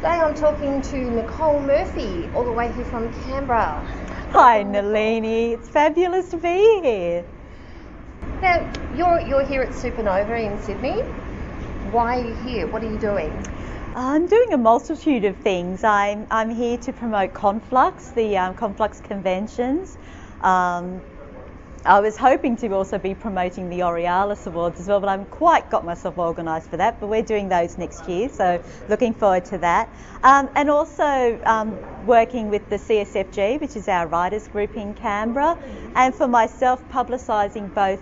Today I'm talking to Nicole Murphy, all the way here from Canberra. Hi Nalini, it's fabulous to be here. Now, you're here at Supanova in Sydney. Why are you here? What are you doing? I'm doing a multitude of things. I'm here to promote Conflux, the Conflux conventions. I was hoping to also be promoting the Aurealis Awards as well, but I haven't quite got myself organised for that, but we're doing those next year, so looking forward to that. And also working with the CSFG, which is our writers group in Canberra, and for myself publicising both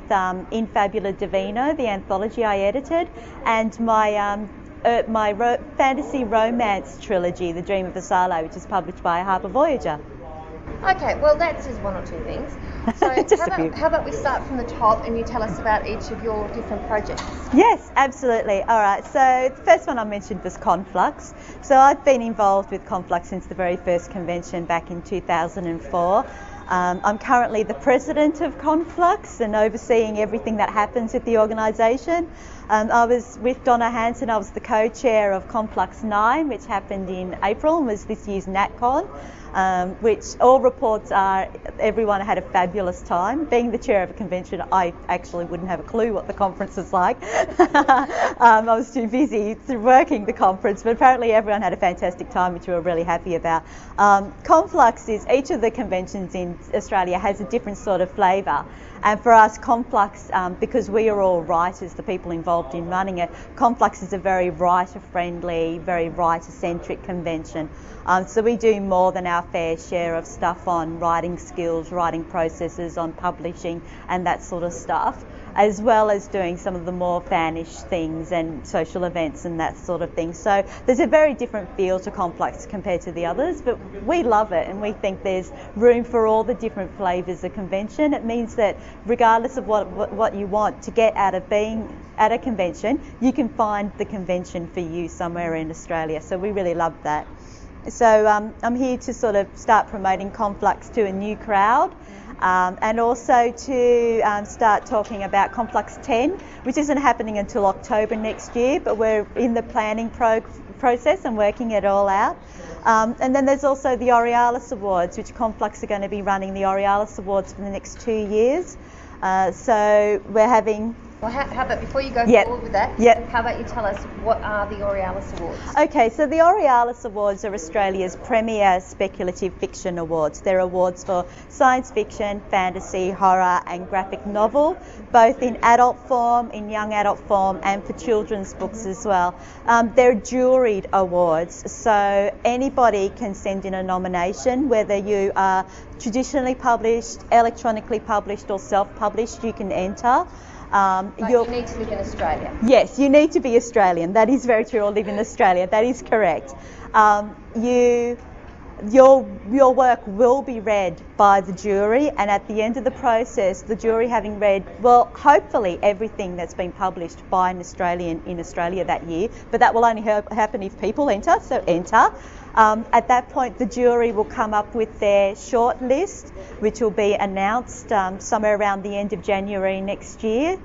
in Fabula Divino, the anthology I edited, and my fantasy romance trilogy, The Dream of Asalo, which is published by Harbour Voyager. Okay, well that's just one or two things. So how about we start from the top and you tell us about each of your different projects? Yes, absolutely. All right, so the first one I mentioned was Conflux. So I've been involved with Conflux since the very first convention back in 2004. I'm currently the president of Conflux and overseeing everything that happens with the organisation. I was with Donna Hansen, I was the co-chair of Conflux 9, which happened in April and was this year's NatCon, which all reports are everyone had a fabulous time. Being the chair of a convention, I actually wouldn't have a clue what the conference was like. I was too busy working the conference, but apparently everyone had a fantastic time, which we were really happy about. Conflux is, each of the conventions in Australia has a different sort of flavour. And for us, Conflux, because we are all writers, the people involved in running it, Conflux is a very writer-friendly, very writer-centric convention. So we do more than our fair share of stuff on writing skills, writing processes, on publishing and that sort of stuff, as well as doing some of the more fanish things and social events and that sort of thing. So there's a very different feel to Conflux compared to the others, but we love it and we think there's room for all the different flavours of convention. It means that regardless of what you want to get out of being at a convention, you can find the convention for you somewhere in Australia. So we really love that. So I'm here to sort of start promoting Conflux to a new crowd. And also to start talking about Conflux 10, which isn't happening until October next year, but we're in the planning process and working it all out. And then there's also the Aurealis Awards, which Conflux are going to be running the Aurealis Awards for the next 2 years. So we're having... Well, how about before you go forward with that, how about you tell us what are the Aurealis Awards? Okay, so the Aurealis Awards are Australia's premier speculative fiction awards. They're awards for science fiction, fantasy, horror and graphic novel, both in adult form, in young adult form and for children's books as well. They're juried awards, so anybody can send in a nomination, whether you are traditionally published, electronically published or self-published, you can enter. But you need to live in Australia. Yes, you need to be Australian. That is very true, or live in Australia. That is correct. Your work will be read by the jury, and at the end of the process, the jury having read, well, hopefully everything that's been published by an Australian in Australia that year, but that will only happen if people enter, so enter. At that point, the jury will come up with their short list, which will be announced somewhere around the end of January next year,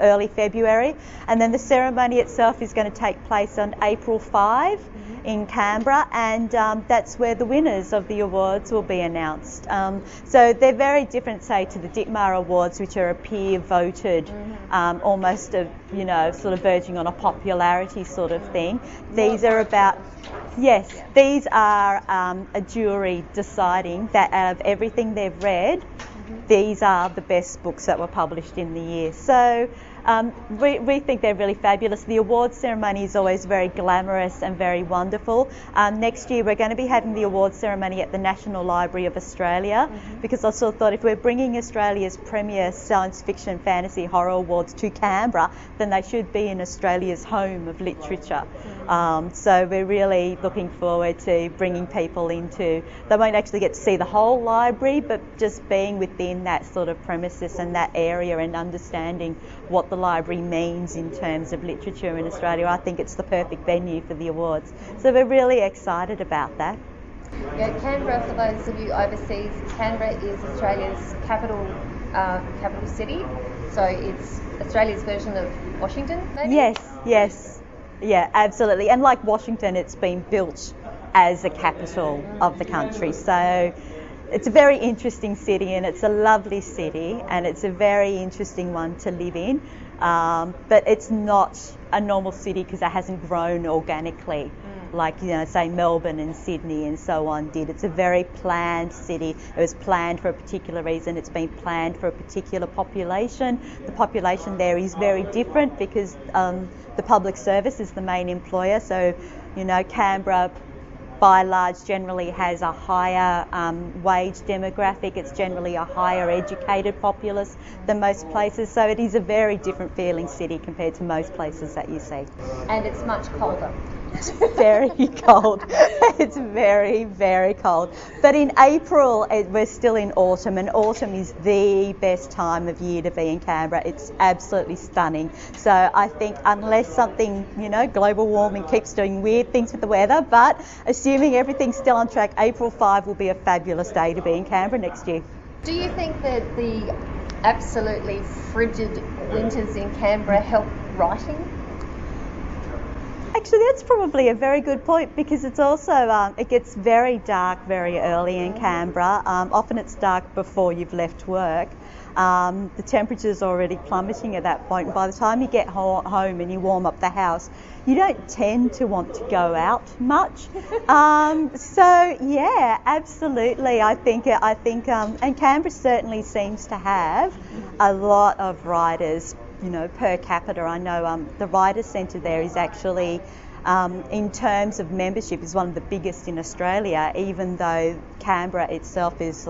early February, and then the ceremony itself is going to take place on April 5 in Canberra, and that's where the winners of the awards will be announced. So they're very different, say, to the Ditmar Awards, which are a peer-voted, almost a, sort of verging on a popularity sort of thing. These are about... Yes, these are a jury deciding that out of everything they've read, these are the best books that were published in the year. So we think they're really fabulous. The awards ceremony is always very glamorous and very wonderful. Next year we're going to be having the awards ceremony at the National Library of Australia, because I sort of thought if we're bringing Australia's premier science fiction, fantasy, horror awards to Canberra, then they should be in Australia's home of literature. So we're really looking forward to bringing people into, they won't actually get to see the whole library, but just being within that sort of premises and that area and understanding what the library means in terms of literature in Australia. I think it's the perfect venue for the awards. So we're really excited about that. Yeah, Canberra, for those of you overseas, Canberra is Australia's capital city. So it's Australia's version of Washington, maybe? Yes. Yeah, absolutely. And like Washington, it's been built as a capital of the country. So it's a very interesting city, and it's a lovely city, and it's a very interesting one to live in. But it's not a normal city because it hasn't grown organically like, say Melbourne and Sydney and so on did. It's a very planned city. It was planned for a particular reason. It's been planned for a particular population. The population there is very different because the public service is the main employer. So, Canberra by large generally has a higher wage demographic. It's generally a higher educated populace than most places. So it is a very different feeling city compared to most places that you see. And it's much colder. It's very cold. It's very, very cold. But in April, we're still in autumn, and autumn is the best time of year to be in Canberra. It's absolutely stunning. So I think unless something, global warming keeps doing weird things with the weather, but assuming everything's still on track, April 5 will be a fabulous day to be in Canberra next year. Do you think that the absolutely frigid winters in Canberra help writing? Actually, that's probably a very good point, because it's also, it gets very dark very early in Canberra. Often it's dark before you've left work. The temperature's already plummeting at that point. And by the time you get home and you warm up the house, you don't tend to want to go out much. So yeah, absolutely. I think, and Canberra certainly seems to have a lot of writers. Per capita. I know the Writers' Centre there is actually, in terms of membership, is one of the biggest in Australia, even though Canberra itself is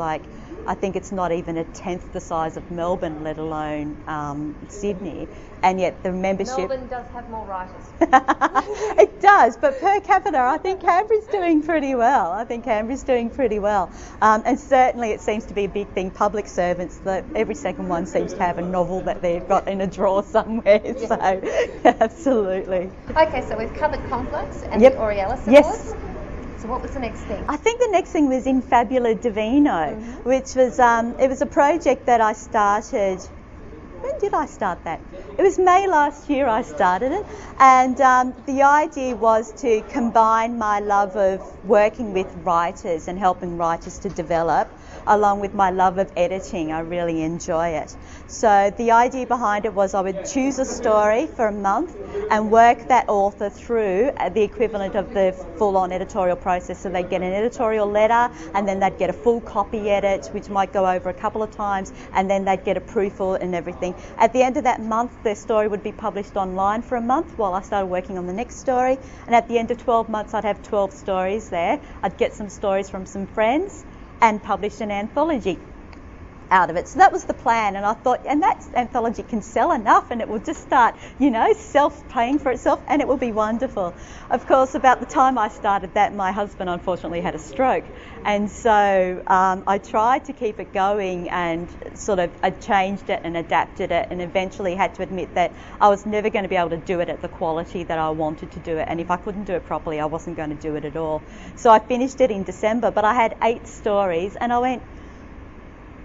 I think it's not even a tenth the size of Melbourne, let alone Sydney, and yet the membership... Melbourne does have more writers. It does, but per capita, I think Canberra's doing pretty well. And certainly it seems to be a big thing. Public servants, every second one seems to have a novel that they've got in a drawer somewhere, so absolutely. Okay, so we've covered Conflux and the Aurealis Awards. Yes. So what was the next thing? I think the next thing was in Fabula Divino, which was, it was a project that I started. When did I start that? It was May last year I started it, and the idea was to combine my love of working with writers and helping writers to develop, along with my love of editing. I really enjoy it. So the idea behind it was I would choose a story for a month and work that author through the equivalent of the full-on editorial process. So they'd get an editorial letter, and then they'd get a full copy edit, which might go over a couple of times, and then they'd get a proofread and everything. At the end of that month, their story would be published online for a month while I started working on the next story. And at the end of 12 months, I'd have 12 stories there. I'd get some stories from some friends and publish an anthology out of it. So that was the plan, and I thought, and that anthology can sell enough and it will just start, self-paying for itself, and it will be wonderful. Of course, about the time I started that, my husband unfortunately had a stroke, and so I tried to keep it going, and I changed it and adapted it, and eventually had to admit that I was never going to be able to do it at the quality that I wanted to do it, and if I couldn't do it properly, I wasn't going to do it at all. So I finished it in December, but I had 8 stories, and I went,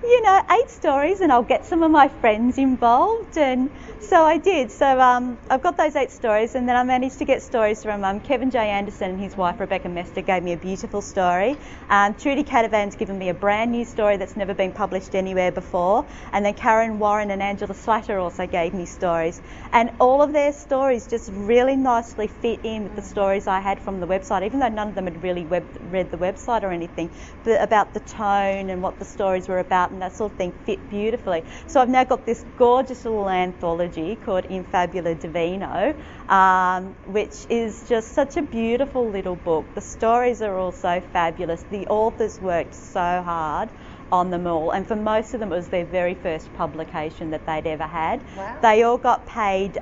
8 stories, and I'll get some of my friends involved, and so I did. So I've got those 8 stories, and then I managed to get stories from Kevin J. Anderson and his wife Rebecca Mester gave me a beautiful story. Trudy Cadavan's given me a brand new story that's never been published anywhere before, and then Karen Warren and Angela Slatter also gave me stories, and all of their stories just really nicely fit in with the stories I had from the website, even though none of them had really read the website or anything, but about the tone and what the stories were about and that sort of thing fit beautifully. So I've now got this gorgeous little anthology called In Fabula Divino, which is just such a beautiful little book. The stories are also fabulous. The authors worked so hard on them all, and for most of them it was their very first publication that they'd ever had. Wow. They all got paid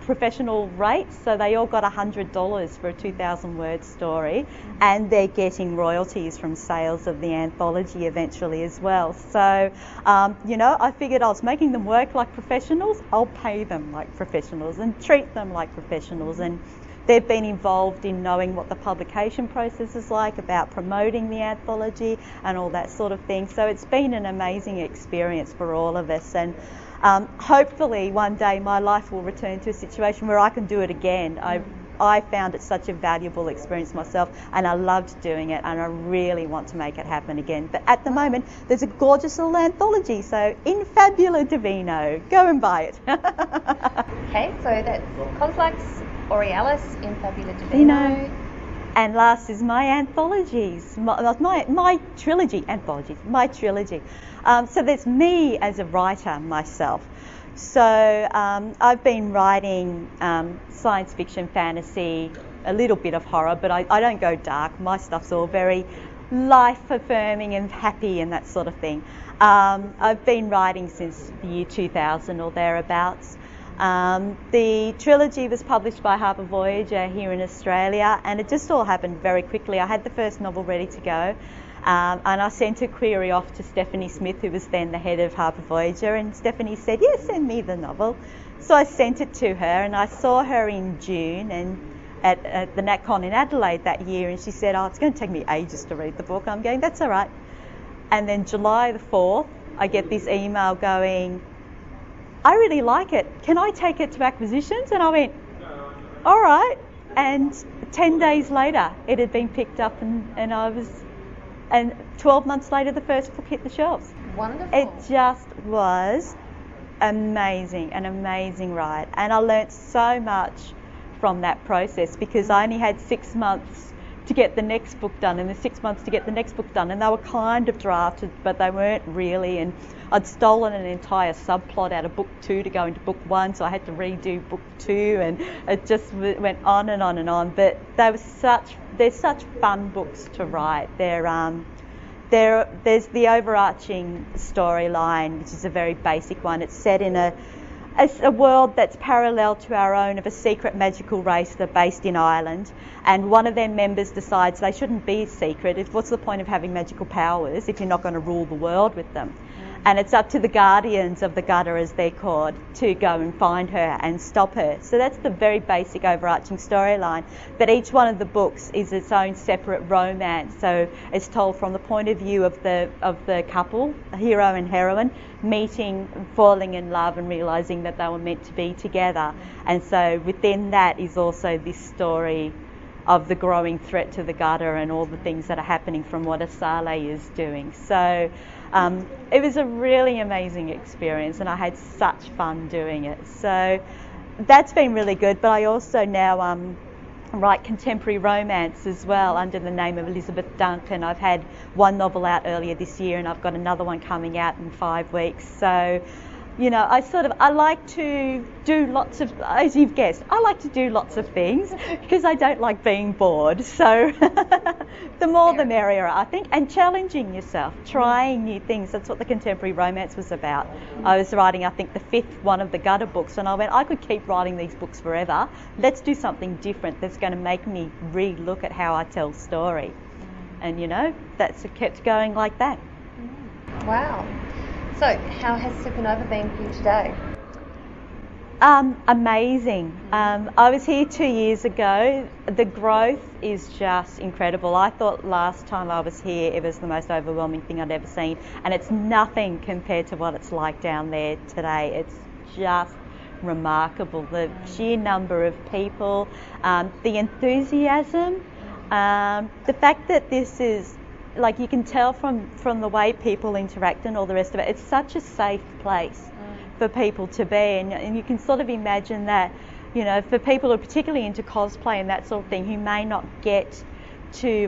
professional rates, so they all got $100 for a 2,000 word story, and they're getting royalties from sales of the anthology eventually as well. So I figured I was making them work like professionals, I'll pay them like professionals and treat them like professionals, and they've been involved in knowing what the publication process is like, about promoting the anthology and all that sort of thing. So it's been an amazing experience for all of us, and hopefully one day my life will return to a situation where I can do it again. I found it such a valuable experience myself, and I loved doing it, and I really want to make it happen again. But at the moment, there's a gorgeous little anthology, so in Fabula Divino, go and buy it. Okay, so that's Conflux, Aurealis in Fabula Divino. And last is my anthologies, my trilogy, my trilogy. So there's me as a writer myself. So I've been writing science fiction, fantasy, a little bit of horror, but I don't go dark. My stuff's all very life-affirming and happy and that sort of thing. I've been writing since the year 2000 or thereabouts. The trilogy was published by Harper Voyager here in Australia, and it just all happened very quickly. I had the first novel ready to go, and I sent a query off to Stephanie Smith, who was then the head of Harper Voyager, and Stephanie said, yes, send me the novel. So I sent it to her, and I saw her in June and at the NatCon in Adelaide that year, and she said, oh, it's going to take me ages to read the book. I'm going, that's all right. And then July the 4th, I get this email going, I really like it. Can I take it to acquisitions? And I went, all right. And 10 days later, it had been picked up, and 12 months later, the first book hit the shelves. Wonderful. It just was amazing, an amazing ride. And I learnt so much from that process, because I only had 6 months to get the next book done, and the 6 months to get the next book done, and they were kind of drafted, but they weren't really, and I'd stolen an entire subplot out of book 2 to go into book 1, so I had to redo book 2, and it just went on and on and on. But they're such fun books to write. There's the overarching storyline, which is a very basic one. It's set in a world that's parallel to our own, of a secret magical race that are based in Ireland, and one of their members decides they shouldn't be secret. What's the point of having magical powers if you're not going to rule the world with them? And it's up to the guardians of the gutter, as they're called, to go and find her and stop her. So that's the very basic overarching storyline. But each one of the books is its own separate romance. So it's told from the point of view of the couple, hero and heroine, meeting, falling in love, and realising that they were meant to be together. And so within that is also this story of the growing threat to the gutter and all the things that are happening from what Asale is doing. So it was a really amazing experience, and I had such fun doing it. So that's been really good. But I also now write contemporary romance as well under the name of Elizabeth Duncan. I've had one novel out earlier this year, and I've got another one coming out in 5 weeks. So, you know, I like to do lots of, as you've guessed, I like to do lots of things because I don't like being bored. So the more the merrier, I think, and challenging yourself, trying new things. That's what the contemporary romance was about. I was writing, I think, the 5th one of the Gutter books, and I went, I could keep writing these books forever. Let's do something different that's going to make me re-look at how I tell story. And, you know, that's kept going like that. Wow. So, how has Supanova been for you today? Amazing. I was here 2 years ago. The growth is just incredible. I thought last time I was here it was the most overwhelming thing I'd ever seen, and it's nothing compared to what it's like down there today. It's just remarkable. The sheer number of people, the enthusiasm, the fact that this is, like, you can tell from the way people interact and all the rest of it, it's such a safe place for people to be, and you can sort of imagine that, you know, for people who are particularly into cosplay and that sort of thing, who may not get to,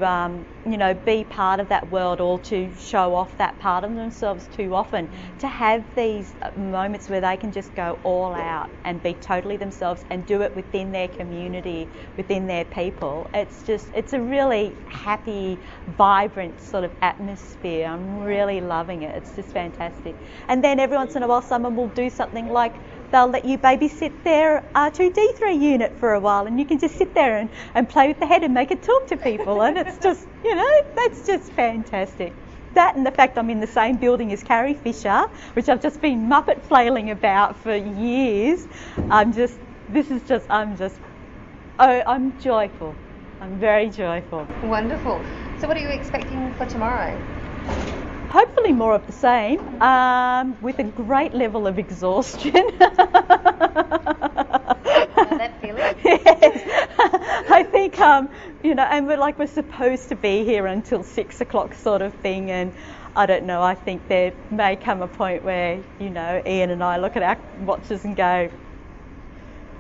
you know, be part of that world or to show off that part of themselves too often, to have these moments where they can just go all out and be totally themselves and do it within their community, within their people. It's a really happy, vibrant sort of atmosphere. I'm really loving it. It's just fantastic. And then every once in a while someone will do something like, they'll let you babysit their R2-D3 unit for a while, and you can just sit there and play with the head and make it talk to people, and it's just, you know, that's just fantastic. That and the fact I'm in the same building as Carrie Fisher, which I've just been Muppet flailing about for years. I'm joyful. I'm very joyful. Wonderful. So what are you expecting for tomorrow? Hopefully more of the same, with a great level of exhaustion. That feeling? Yes. I think, and we're supposed to be here until 6 o'clock sort of thing, and I don't know, I think there may come a point where, Ian and I look at our watches and go,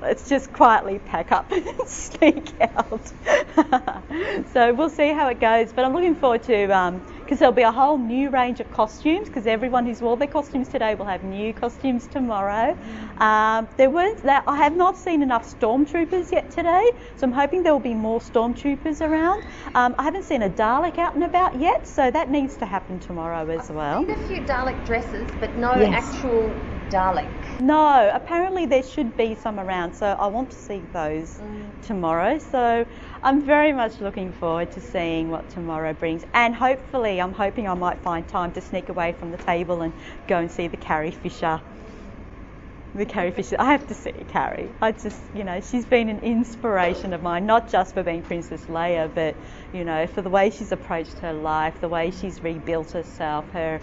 let's just quietly pack up and sneak out. So we'll see how it goes, but I'm looking forward to, because there'll be a whole new range of costumes, because everyone who's wore their costumes today will have new costumes tomorrow. I have not seen enough stormtroopers yet today, so I'm hoping there will be more stormtroopers around. I haven't seen a Dalek out and about yet, so that needs to happen tomorrow as well. I've seen a few Dalek dresses, but no actual Dalek. No, apparently there should be some around, so I want to see those tomorrow. So I'm very much looking forward to seeing what tomorrow brings, and hopefully I'm hoping I might find time to sneak away from the table and go and see the Carrie Fisher. I have to see Carrie. She's been an inspiration of mine, not just for being Princess Leia, but, for the way she's approached her life, the way she's rebuilt herself, her,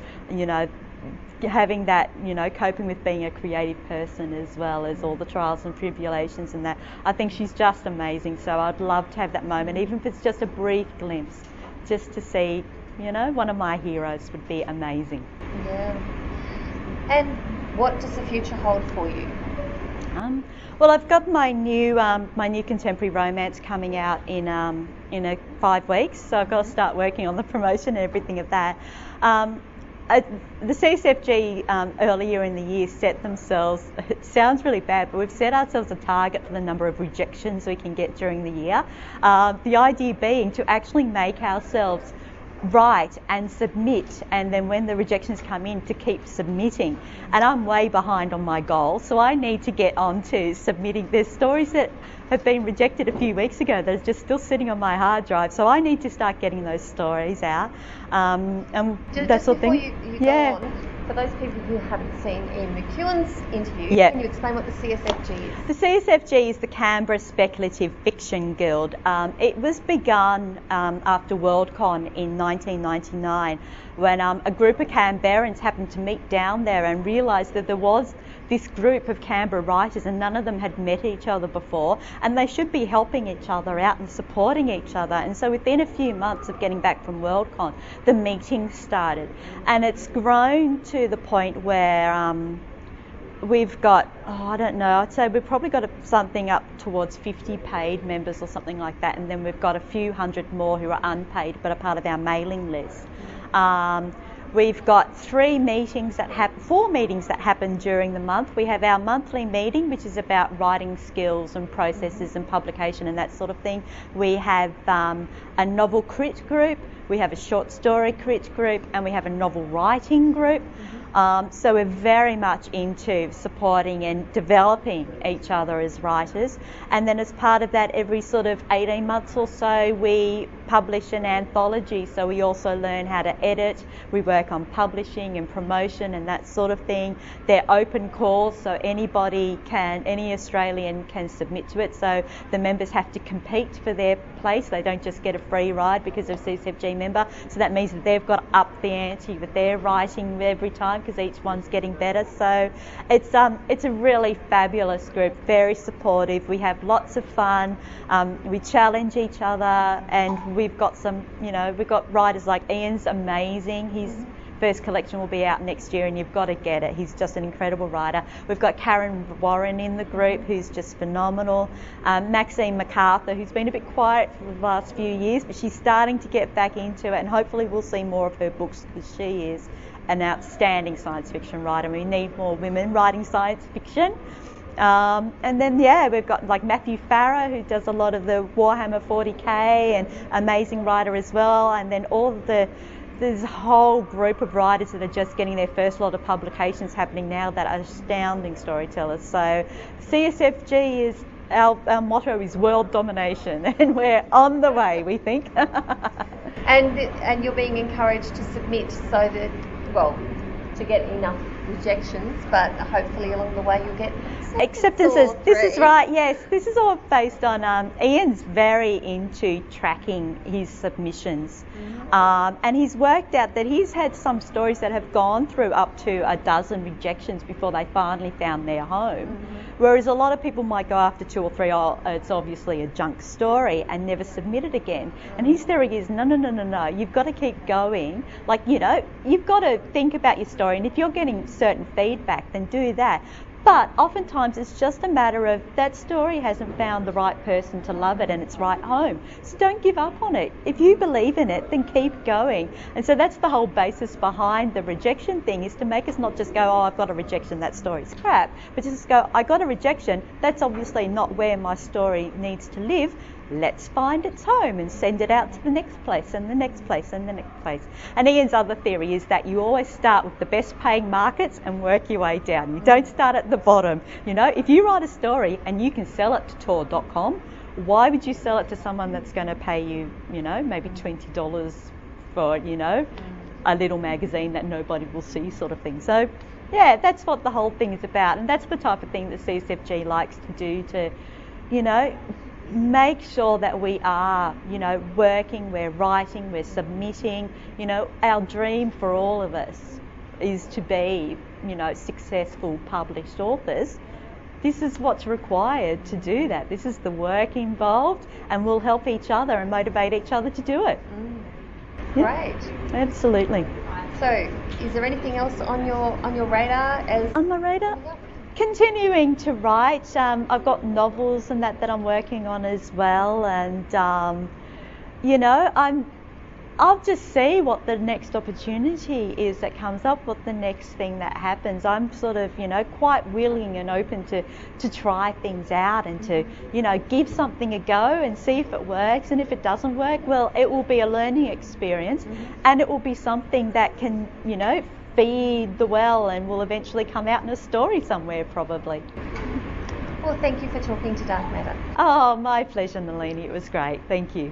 having that, coping with being a creative person as well as all the trials and tribulations and that. I think she's just amazing, so I'd love to have that moment, even if it's just a brief glimpse, just to see, one of my heroes would be amazing. Yeah. And what does the future hold for you? Well, I've got my new contemporary romance coming out in 5 weeks, so I've got to start working on the promotion and everything of that. The CSFG earlier in the year set themselves, it sounds really bad, but we've set ourselves a target for the number of rejections we can get during the year. The idea being to actually make ourselves write and submit, and then when the rejections come in, to keep submitting. And I'm way behind on my goal, so I need to get on to submitting. There's stories that have been rejected a few weeks ago that are just still sitting on my hard drive, so I need to start getting those stories out, and that sort of thing. You go on, for those people who haven't seen Ian McEwen's interview, can you explain what the CSFG is? The CSFG is the Canberra Speculative Fiction Guild. It was begun after WorldCon in 1999, when a group of Canberrans happened to meet down there and realised that there was this group of Canberra writers, and none of them had met each other before, and they should be helping each other out and supporting each other. And so within a few months of getting back from WorldCon, the meetings started, and it's grown to the point where we've got, I'd say we've probably got something up towards 50 paid members or something like that, and then we've got a few hundred more who are unpaid but are part of our mailing list. We've got 4 meetings that happen during the month. We have our monthly meeting, which is about writing skills and processes and publication and that sort of thing. We have a novel crit group, we have a short story crit group, and we have a novel writing group. So we're very much into supporting and developing each other as writers. And then as part of that, every sort of 18 months or so, we publish an anthology. So we also learn how to edit. We work on publishing and promotion and that sort of thing. They're open calls, so any Australian can submit to it. So the members have to compete for their place. They don't just get a free ride because they're a CSFG member. So that means that they've got to up the ante with their writing every time, because each one's getting better. So it's a really fabulous group, very supportive. We have lots of fun. We challenge each other, and we've got we've got writers like Ian's amazing. His first collection will be out next year, and you've got to get it. He's just an incredible writer. We've got Karen Warren in the group, who's just phenomenal. Maxine MacArthur, who's been a bit quiet for the last few years, but she's starting to get back into it, and hopefully we'll see more of her books, because she is an outstanding science fiction writer. We need more women writing science fiction. And then we've got like Matthew Farrow, who does a lot of the Warhammer 40k, and amazing writer as well. And then there's a whole group of writers that are just getting their first lot of publications happening now that are astounding storytellers. So CSFG is our motto is world domination, and we're on the way, we think. And you're being encouraged to submit, so that, to get enough rejections, but hopefully along the way you'll get acceptances. This is right, yes. This is all based on Ian's very into tracking his submissions. And he's worked out that he's had some stories that have gone through up to a dozen rejections before they finally found their home. Whereas a lot of people might go after 2 or 3, oh, it's obviously a junk story, and never submit it again. And his theory is, no, you've got to keep going. Like, you know, you've got to think about your story, and if you're getting certain feedback, then do that. But oftentimes it's just a matter of that story hasn't found the right person to love it and its right home. So don't give up on it. If you believe in it, then keep going. And so that's the whole basis behind the rejection thing, is to make us not just go, oh, I've got a rejection, that story's crap, but just go, I got a rejection, that's obviously not where my story needs to live. Let's find its home and send it out to the next place and the next place and the next place. And Ian's other theory is that you always start with the best paying markets and work your way down. You don't start at the bottom. You know, if you write a story and you can sell it to Tor.com, why would you sell it to someone that's going to pay you, you know, maybe $20 for, you know, a little magazine that nobody will see, sort of thing. So yeah, that's what the whole thing is about, and that's the type of thing that CSFG likes to do, to, you know, make sure that we are, you know, working, we're writing, we're submitting. You know, our dream for all of us is to be, you know, successful published authors. This is what's required to do that. This is the work involved, and we'll help each other and motivate each other to do it. Great. Absolutely. So, is there anything else on your radar? On my radar? Continuing to write. I've got novels and that I'm working on as well, and you know, I'll just see what the next opportunity is that comes up, what the next thing that happens. I'm sort of, you know, quite willing and open to try things out and to, you know, give something a go and see if it works. And if it doesn't work, well, it will be a learning experience, and it will be something that can, you know, feed the well and will eventually come out in a story somewhere, probably. Well, thank you for talking to Dark Matter. Oh, my pleasure, Nalini. It was great. Thank you.